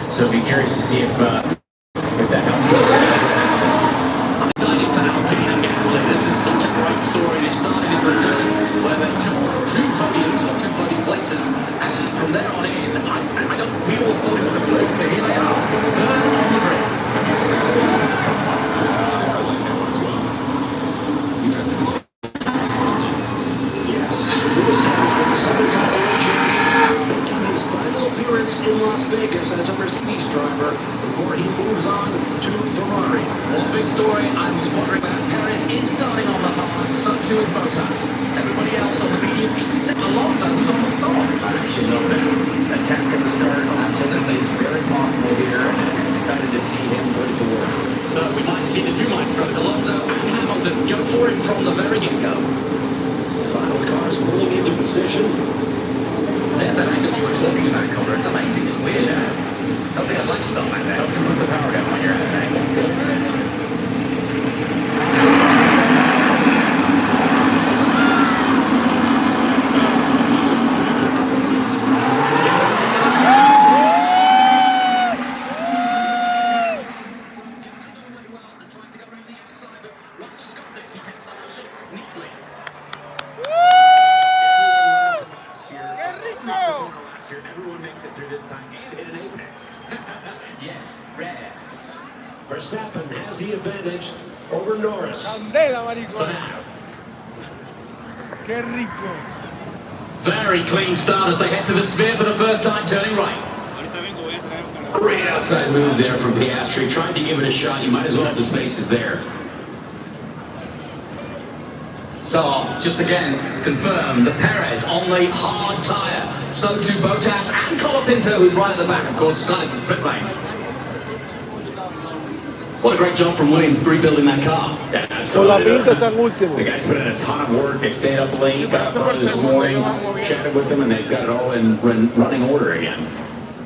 So be curious to see if that helps us guys. I'm excited for Alpine and Gasly. This is such a great story. It started in Brazil, where they took two podiums or two podium places, and from there on in, I don't. We all thought it was a fluke, but here they are, third on the grid. Yes, that was a fun one. I like that one as well. Interesting to see. Yes, Lewis Hamilton, seven-time world champion, making his final appearance in Las Vegas as a Mercedes driver before he moves on to Ferrari. One big story I was wondering about. Perez is starting on the hard, so too is Bottas. Everybody else on the medium except Alonso, who's on the soft. I actually love that attack at the start. Absolutely, is very possible here, and I'm excited to see him put it to work. So we might see the two maestros, Alonso and Hamilton, go for him from the very get-go. Final cars pulling into position. There's that angle you were talking about, Connor. It's amazing. It's weird now. Don't think I'd like to stop like that. Tough to put the power down when you're at an angle. Everyone makes it through this time and hit an apex. Yes, rare. Verstappen has the advantage over Norris. Candela, For maricón. now. Qué rico. Very clean start as they head to the sphere for the first time, turning right. Ahorita vengo, voy a traer un canal. Great outside move there from Piastri. Tried to give it a shot. You might as well have the spaces there. So, just again, confirm that Perez on the hard tyre. So too Bottas and Colapinto, who's right at the back, of course, started from pit lane. What a great job from Williams rebuilding that car. Yeah, absolutely. Colapinto está en último. The guys put in a ton of work. They stayed up late, got up early this morning, chatted with them, and they've got it all in running order again.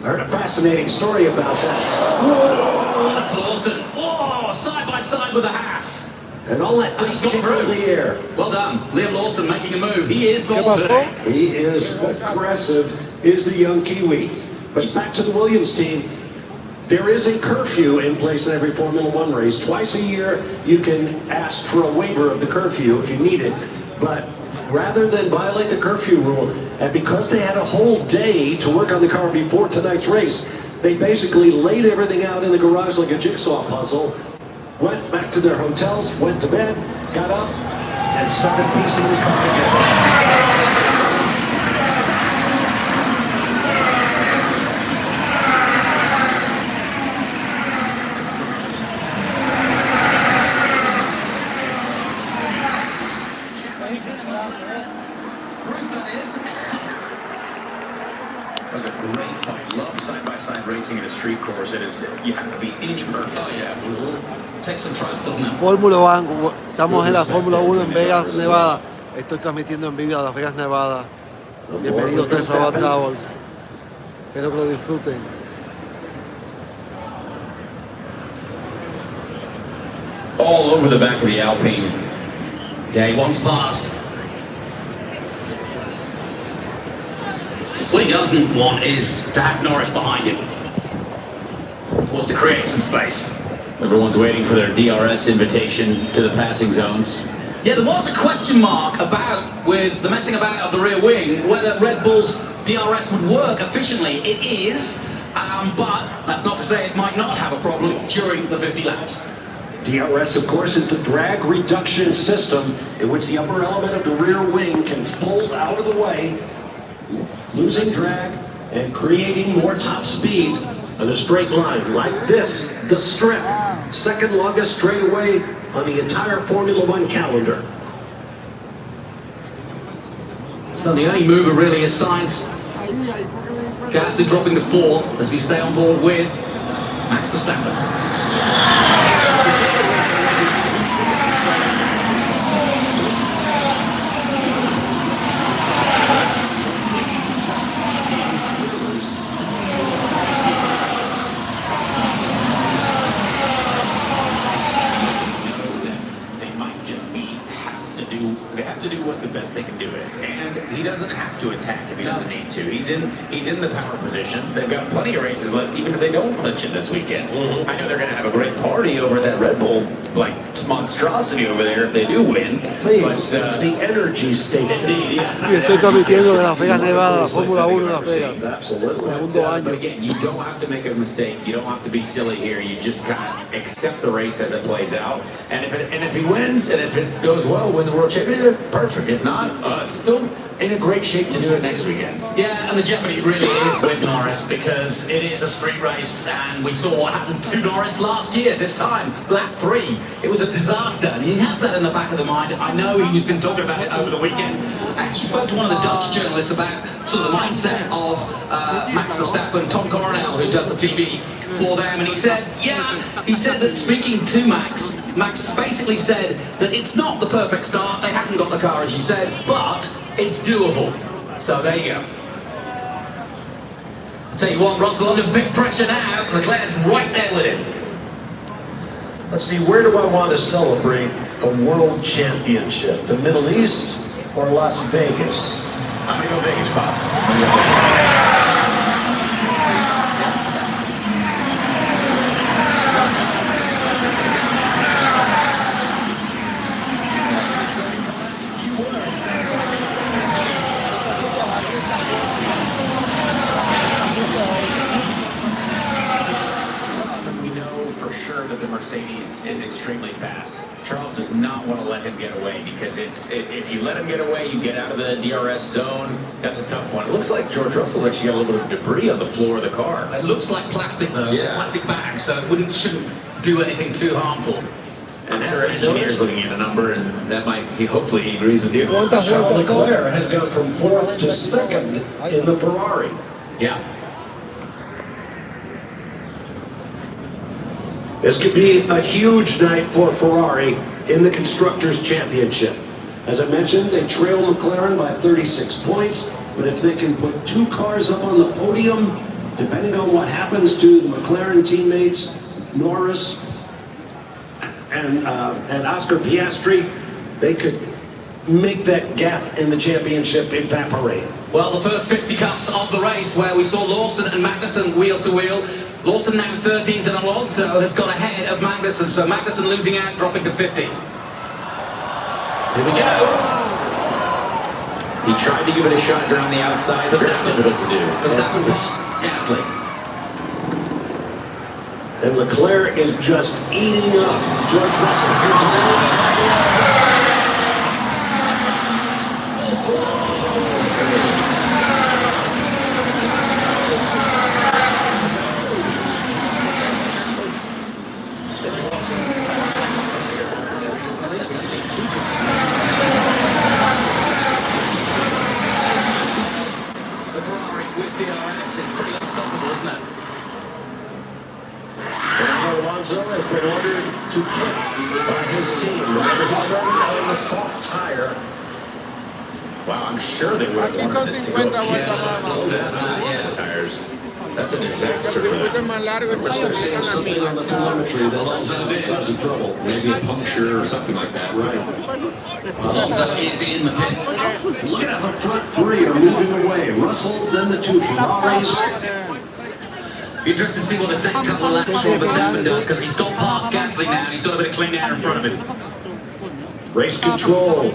I heard a fascinating story about that. Oh, that's Lawson. Oh, side by side with the Haas. And all that He's dust got came through. in the air. Well done. Liam Lawson making a move. He is ¿Qué gold today. pasó? He is aggressive, is the young Kiwi. But back to the Williams team. There is a curfew in place in every Formula One race. Twice a year, you can ask for a waiver of the curfew if you need it. But rather than violate the curfew rule, and because they had a whole day to work on the car before tonight's race, they basically laid everything out in the garage like a jigsaw puzzle, went back to their hotels, went to bed, got up, and started piecing the car together. Bruce, that is. That was a great fight. Love side-by-side racing in a street course. It is, you have to be inch perfect. Oh, yeah. Takes some trust, doesn't it? Fórmula 1, estamos en la Fórmula 1 en Vegas, Nevada. Estoy transmitiendo en vivo a Las Vegas, Nevada. Bienvenidos a Toda Travels. Espero que lo disfruten. All over the back of the Alpine. Yeah, he wants past. What he doesn't want is to have Norris behind him. Wants to create some space. Everyone's waiting for their DRS invitation to the passing zones. Yeah, there was a question mark about, with the messing about of the rear wing, whether Red Bull's DRS would work efficiently. It is, but that's not to say it might not have a problem during the 50 laps. DRS, of course, is the drag reduction system in which the upper element of the rear wing can fold out of the way, losing drag and creating more top speed on a straight line like this, the strip, second longest straightaway on the entire Formula One calendar. So the only mover really is Sainz. Gasly dropping to 4 as we stay on board with Max Verstappen. They have to do what the best they can do is, and he doesn't have to attack if he doesn't need to. He's he's in the power position. They've got plenty of races left, even if they don't clinch it this weekend. I know they're going to have a great party over at that Red Bull, like monstrosity over there if they do win. Please, But, it's the energy station. indeed, yes. Sí, estoy transmitiendo de Las Vegas, Nevada, la Fórmula 1 en Las Vegas. Absolutely. Segundo But año. again, you don't have to make a mistake. You don't have to be silly here. You just kind of accept the race as it plays out. And if he wins, and if it goes well, win the world championship, perfect. If not, it's still in a great shape to do it next weekend. Yeah, and the jeopardy really is with Norris because it is a street race, and we saw what happened to Norris last year. This time, lap 3, it was a disaster, and he has that in the back of the mind. I know he's been talking about it over the weekend. I actually spoke to one of the Dutch journalists about sort of the mindset of Max Verstappen, Tom Coronel, who does the TV for them, and he said that speaking to Max basically said that it's not the perfect start. They haven't got the car, as you said, but it's doable. So there you go. I'll tell you what, Russell under big pressure now. Leclerc's right there with him. Let's see, where do I want to celebrate a world championship? The Middle East or Las Vegas? I'm going to go Vegas, Bob. That the Mercedes is extremely fast. Charles does not want to let him get away because if you let him get away, you get out of the DRS zone. That's a tough one. It looks like George Russell's actually got a little bit of debris on the floor of the car. It looks like plastic though, Yeah. plastic bag, so it shouldn't do anything too harmful. I'm sure an engineer's looking at a number, and that hopefully he agrees with you. Charles Leclerc has gone from 4th to 2nd in the Ferrari. Yeah. This could be a huge night for Ferrari in the Constructors' Championship. As I mentioned, they trail McLaren by 36 points, but if they can put 2 cars up on the podium, depending on what happens to the McLaren teammates, Norris and Oscar Piastri, they could make that gap in the championship evaporate. Well, the first fisticuffs of the race where we saw Lawson and Magnussen wheel to wheel. Lawson now 13th and Alonso has got ahead of Magnussen, so Magnussen losing out, dropping to 50. Here we go. He tried to give it a shot around the outside. Very difficult to do. Verstappen passed Gasly. And Leclerc is just eating up George Russell. Here's another. The Ferrari with DRS is pretty unstoppable, isn't it? Fernando Alonso has been ordered to pit by his team. Remember, he started on the soft tire. Wow, I'm sure they would have Aquí son wanted it to 50 go vueltas nada más. slow down on the tires. That's a El disaster for circuito es them. más largo, esa They're vuelta seeing las something on millas. the telemetry that Alonso's in. that's in trouble. Maybe a puncture or something like that. Right. Alonso is in the pit. Look at how the front 3 are moving away. Russell, then the 2 Ferraris. Be interested to see what this next couple of laps Sean Verstappen does, because he's got past Gasly now and he's got a bit of clean air in front of him. Race control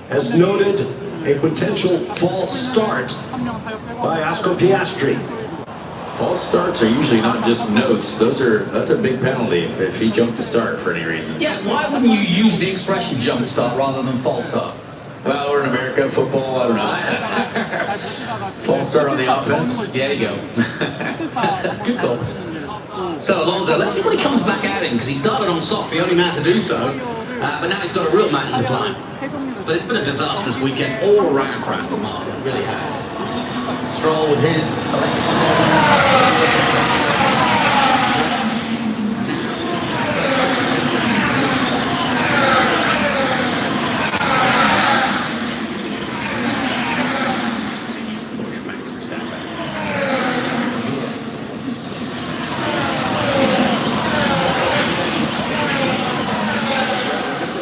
has noted a potential false start by Oscar Piastri. False starts are usually not just notes. That's a big penalty if he jumped the start for any reason. Yeah, why wouldn't you use the expression jump start rather than false start? Well, we're in America, football, I don't know. False start on the offense. There you go. Good call. So Alonso, let's see what he comes back at him, because he started on soft, the only man to do so, but now he's got a real mountain to climb. But it's been a disastrous weekend all around for Aston Martin, it really has. Stroll with his electric.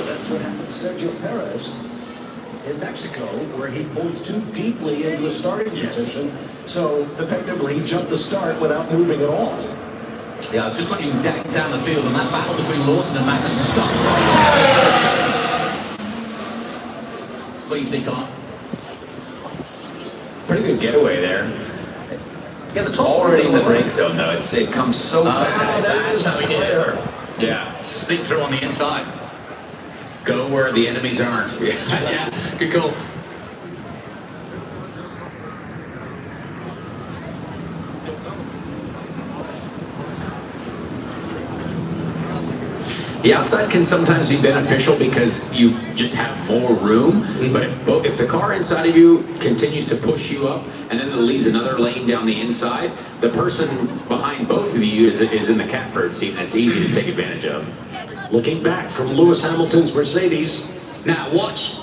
That's what happened to Sergio Perez in Mexico. Mexico, where he pulled too deeply into a starting position. So effectively, he jumped the start without moving at all. Yeah, I was just looking down the field, and that battle between Lawson and Magnussen stopped. What do you see, Connor? Pretty good getaway there. Yeah, the top Already in the brake zone, though. It comes so fast. That's how he did it. Yeah. Sneak through on the inside. Go where the enemies aren't. Yeah, good call. The outside can sometimes be beneficial because you just have more room, but if the car inside of you continues to push you up and then it leaves another lane down the inside, the person behind both of you is in the catbird seat, and it's easy to take advantage of. Looking back from Lewis Hamilton's Mercedes. Now watch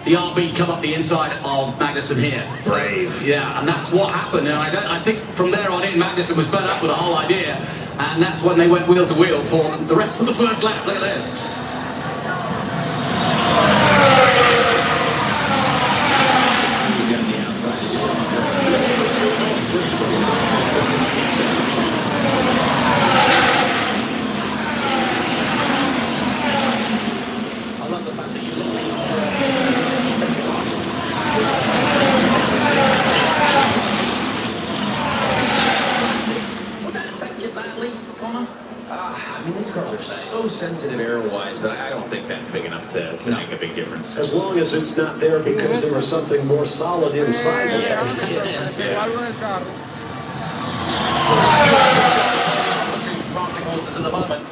the RB come up the inside of Magnussen here. Brave. Yeah, and that's what happened. And I think from there on in, Magnussen was fed up with the whole idea, and that's when they went wheel to wheel for the rest of the first lap. Look at this. On the outside. I love the fact that you look. Would that affect you badly, Connor? I mean, these cars are so sensitive aero-wise, but I don't think that's big enough to make a big difference. As long as it's not there because there was something more solid inside of it. Two prancing horses at the moment.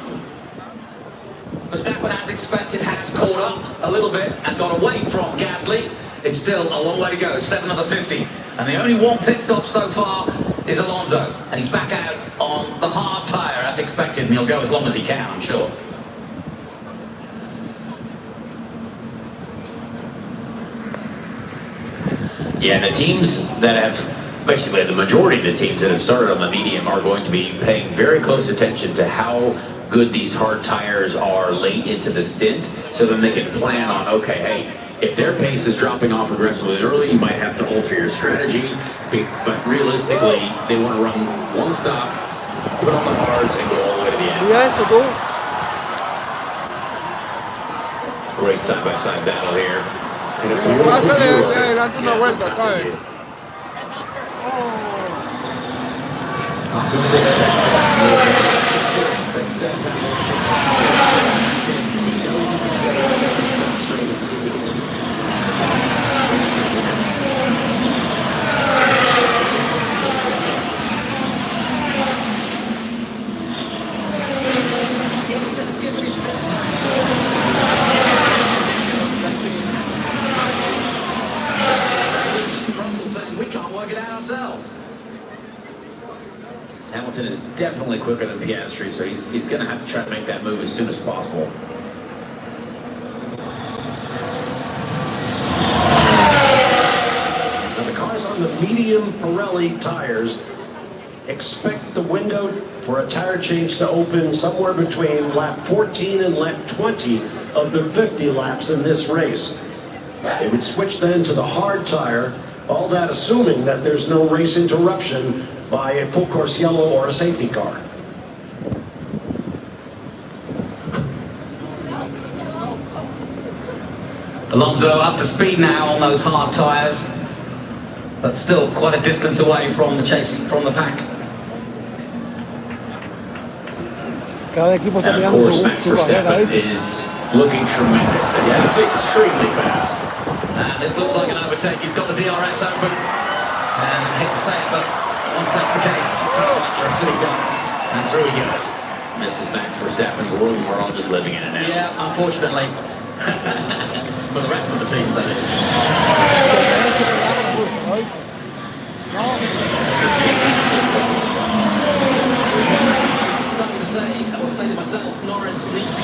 Verstappen, as expected, has caught up a little bit and got away from Gasly. It's still a long way to go, 7 of the 50. And the only one pit stop so far is Alonso. And he's back out on the hard tyre, as expected, and he'll go as long as he can, I'm sure. Yeah, the teams that have, basically the majority of the teams that have started on the medium are going to be paying very close attention to how good these hard tires are late into the stint, so then they can plan on, okay, hey, if their pace is dropping off aggressively early, you might have to alter your strategy, but realistically, they want to run one stop, put on the hards, and go all the way to the end. Mira eso tú. Great side-by-side battle here. Pásale de adelante una vuelta, ¿sabes? Hamilton is definitely quicker than Piastri, so he's going to have to try to make that move as soon as possible. Now the cars on the medium Pirelli tires expect the window for a tire change to open somewhere between lap 14 and lap 20 of the 50 laps in this race. They would switch then to the hard tire, all that assuming that there's no race interruption by a full course yellow or a safety car. Alonso up to speed now on those hard tyres, but still quite a distance away from the chasing, from the pack. Cada equipo está And of mirando course, Max su carrera, Verstappen ¿viste? is looking tremendous. Yeah, he's extremely fast. And this looks like an overtake. He's got the DRS open. And I hate to say it, but once that's the case, it's a city gun. And through he goes. This is Max Verstappen's world, and we're all just living in it now. Yeah, unfortunately. For the rest of the teams, that is. Starting to say, I will say to myself, Norris needs to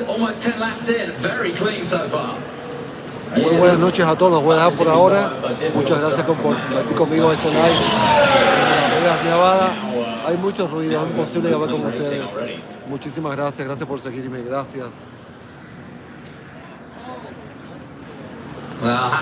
almost 10 laps in. Very clean so far. Muy buenas noches a todos, los voy a dejar por ahora. Muchas gracias por compartir conmigo este live en Las Vegas, Nevada. Hay mucho ruido, es imposible grabar con ustedes. Muchísimas gracias, gracias por seguirme, gracias. Well,